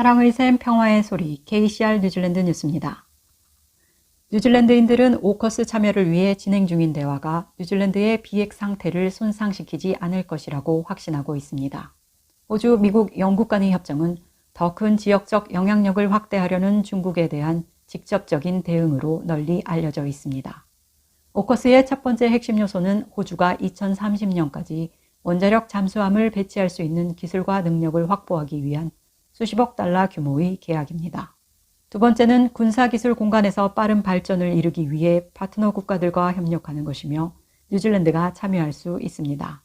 사랑의 샘 평화의 소리 KCR 뉴질랜드 뉴스입니다. 뉴질랜드인들은 오커스 참여를 위해 진행 중인 대화가 뉴질랜드의 비핵 상태를 손상시키지 않을 것이라고 확신하고 있습니다. 호주, 미국, 영국 간의 협정은 더 큰 지역적 영향력을 확대하려는 중국에 대한 직접적인 대응으로 널리 알려져 있습니다. 오커스의 첫 번째 핵심 요소는 호주가 2030년까지 원자력 잠수함을 배치할 수 있는 기술과 능력을 확보하기 위한 수십억 달러 규모의 계약입니다. 두 번째는 군사기술 공간에서 빠른 발전을 이루기 위해 파트너 국가들과 협력하는 것이며 뉴질랜드가 참여할 수 있습니다.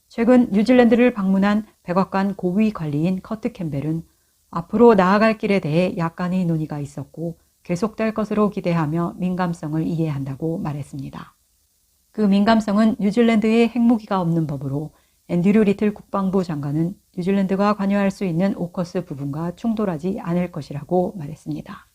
최근 뉴질랜드를 방문한 백악관 고위 관리인 커트 캠벨은 앞으로 나아갈 길에 대해 약간의 논의가 있었고 계속될 것으로 기대하며 민감성을 이해한다고 말했습니다. 그 민감성은 뉴질랜드에 핵무기가 없는 법으로 앤드류 리틀 국방부 장관은 뉴질랜드가 관여할 수 있는 오커스 부분과 충돌하지 않을 것이라고 말했습니다.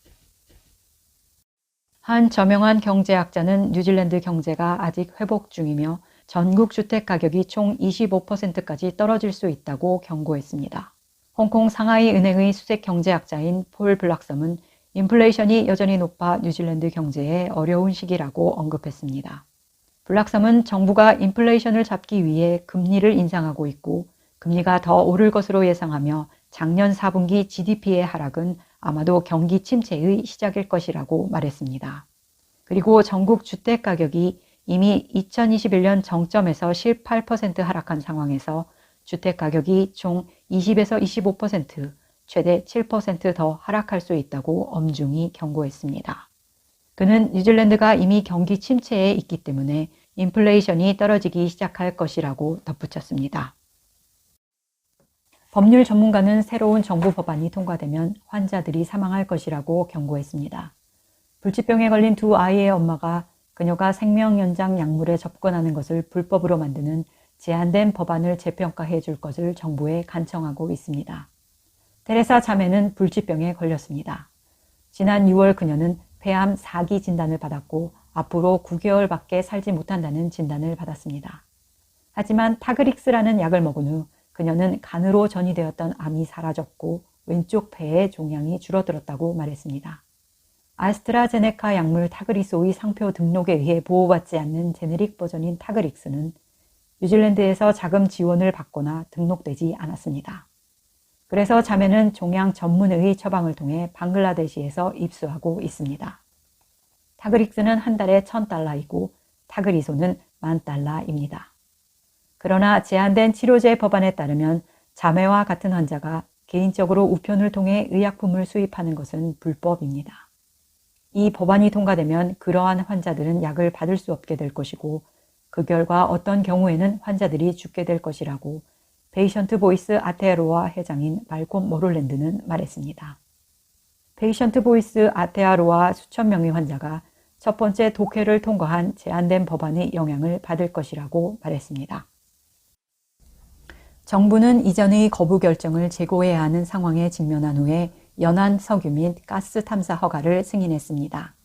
한 저명한 경제학자는 뉴질랜드 경제가 아직 회복 중이며 전국 주택 가격이 총 25%까지 떨어질 수 있다고 경고했습니다. 홍콩 상하이 은행의 수석 경제학자인 폴 블락섬은 인플레이션이 여전히 높아 뉴질랜드 경제에 어려운 시기라고 언급했습니다. 블락섬은 정부가 인플레이션을 잡기 위해 금리를 인상하고 있고 금리가 더 오를 것으로 예상하며 작년 4분기 GDP의 하락은 아마도 경기 침체의 시작일 것이라고 말했습니다. 그리고 전국 주택 가격이 이미 2021년 정점에서 18% 하락한 상황에서 주택 가격이 총 20에서 25%, 최대 7% 더 하락할 수 있다고 엄중히 경고했습니다. 그는 뉴질랜드가 이미 경기 침체에 있기 때문에 인플레이션이 떨어지기 시작할 것이라고 덧붙였습니다. 법률 전문가는 새로운 정부 법안이 통과되면 환자들이 사망할 것이라고 경고했습니다. 불치병에 걸린 두 아이의 엄마가 그녀가 생명연장 약물에 접근하는 것을 불법으로 만드는 제한된 법안을 재평가해 줄 것을 정부에 간청하고 있습니다. 테레사 자매는 불치병에 걸렸습니다. 지난 6월 그녀는 폐암 4기 진단을 받았고 앞으로 9개월밖에 살지 못한다는 진단을 받았습니다. 하지만 타그릭스라는 약을 먹은 후 그녀는 간으로 전이되었던 암이 사라졌고 왼쪽 폐의 종양이 줄어들었다고 말했습니다. 아스트라제네카 약물 타그리소의 상표 등록에 의해 보호받지 않는 제네릭 버전인 타그릭스는 뉴질랜드에서 자금 지원을 받거나 등록되지 않았습니다. 그래서 자매는 종양 전문의의 처방을 통해 방글라데시에서 입수하고 있습니다. 타그릭스는 한 달에 $1,000이고 타그리소는 $10,000입니다. 그러나 제한된 치료제 법안에 따르면 자매와 같은 환자가 개인적으로 우편을 통해 의약품을 수입하는 것은 불법입니다. 이 법안이 통과되면 그러한 환자들은 약을 받을 수 없게 될 것이고 그 결과 어떤 경우에는 환자들이 죽게 될 것이라고 페이션트 보이스 아테아로아 회장인 말콤 모롤랜드는 말했습니다. 페이션트 보이스 아테아로아 수천 명의 환자가 첫 번째 독해를 통과한 제한된 법안의 영향을 받을 것이라고 말했습니다. 정부는 이전의 거부 결정을 재고해야 하는 상황에 직면한 후에 연안 석유 및 가스 탐사 허가를 승인했습니다.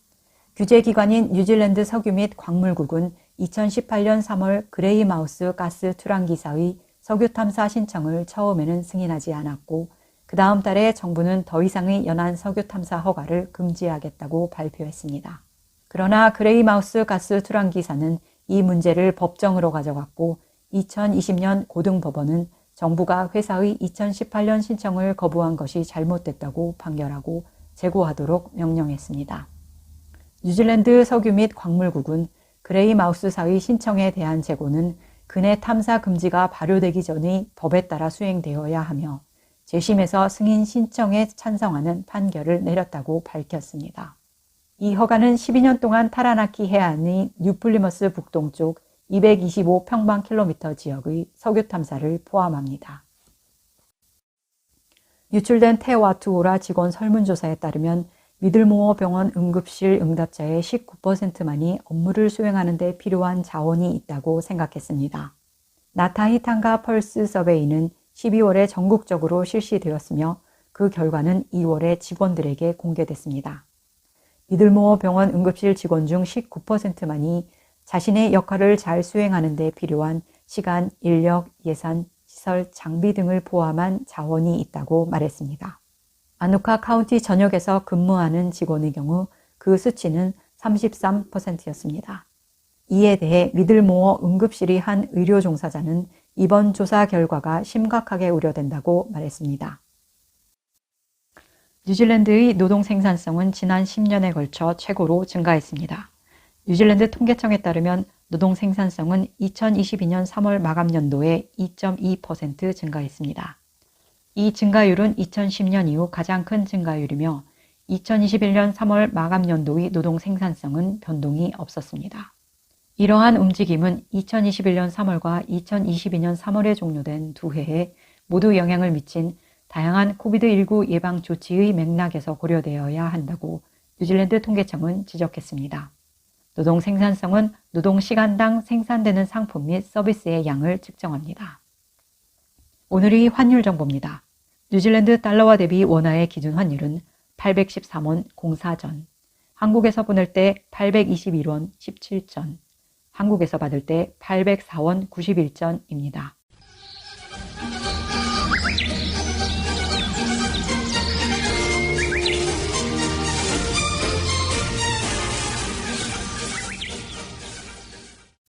규제기관인 뉴질랜드 석유 및 광물국은 2018년 3월 그레이마우스 가스 투랑기사의 석유 탐사 신청을 처음에는 승인하지 않았고 그 다음 달에 정부는 더 이상의 연안 석유 탐사 허가를 금지하겠다고 발표했습니다. 그러나 그레이마우스 가스 투랑기사는 이 문제를 법정으로 가져갔고 2020년 고등법원은 정부가 회사의 2018년 신청을 거부한 것이 잘못됐다고 판결하고 재고하도록 명령했습니다. 뉴질랜드 석유 및 광물국은 그레이마우스사의 신청에 대한 재고는 근해 탐사 금지가 발효되기 전의 법에 따라 수행되어야 하며 재심에서 승인 신청에 찬성하는 판결을 내렸다고 밝혔습니다. 이 허가는 12년 동안 타라나키 해안의 뉴플리머스 북동쪽 225평방킬로미터 지역의 석유 탐사를 포함합니다. 유출된 테와투오라 직원 설문조사에 따르면 미들모어 병원 응급실 응답자의 19%만이 업무를 수행하는 데 필요한 자원이 있다고 생각했습니다. 나타히탄가 펄스 서베이는 12월에 전국적으로 실시되었으며 그 결과는 2월에 직원들에게 공개됐습니다. 미들모어 병원 응급실 직원 중 19%만이 자신의 역할을 잘 수행하는 데 필요한 시간, 인력, 예산, 시설, 장비 등을 포함한 자원이 있다고 말했습니다. 아누카 카운티 전역에서 근무하는 직원의 경우 그 수치는 33%였습니다. 이에 대해 미들모어 응급실이 한 의료 종사자는 이번 조사 결과가 심각하게 우려된다고 말했습니다. 뉴질랜드의 노동 생산성은 지난 10년에 걸쳐 최고로 증가했습니다. 뉴질랜드 통계청에 따르면 노동 생산성은 2022년 3월 마감 연도에 2.2% 증가했습니다. 이 증가율은 2010년 이후 가장 큰 증가율이며 2021년 3월 마감 연도의 노동 생산성은 변동이 없었습니다. 이러한 움직임은 2021년 3월과 2022년 3월에 종료된 두 해에 모두 영향을 미친 다양한 코비드19 예방 조치의 맥락에서 고려되어야 한다고 뉴질랜드 통계청은 지적했습니다. 노동 생산성은 노동 시간당 생산되는 상품 및 서비스의 양을 측정합니다. 오늘의 환율 정보입니다. 뉴질랜드 달러와 대비 원화의 기준 환율은 813원 04전, 한국에서 보낼 때 821원 17전, 한국에서 받을 때 804원 91전입니다.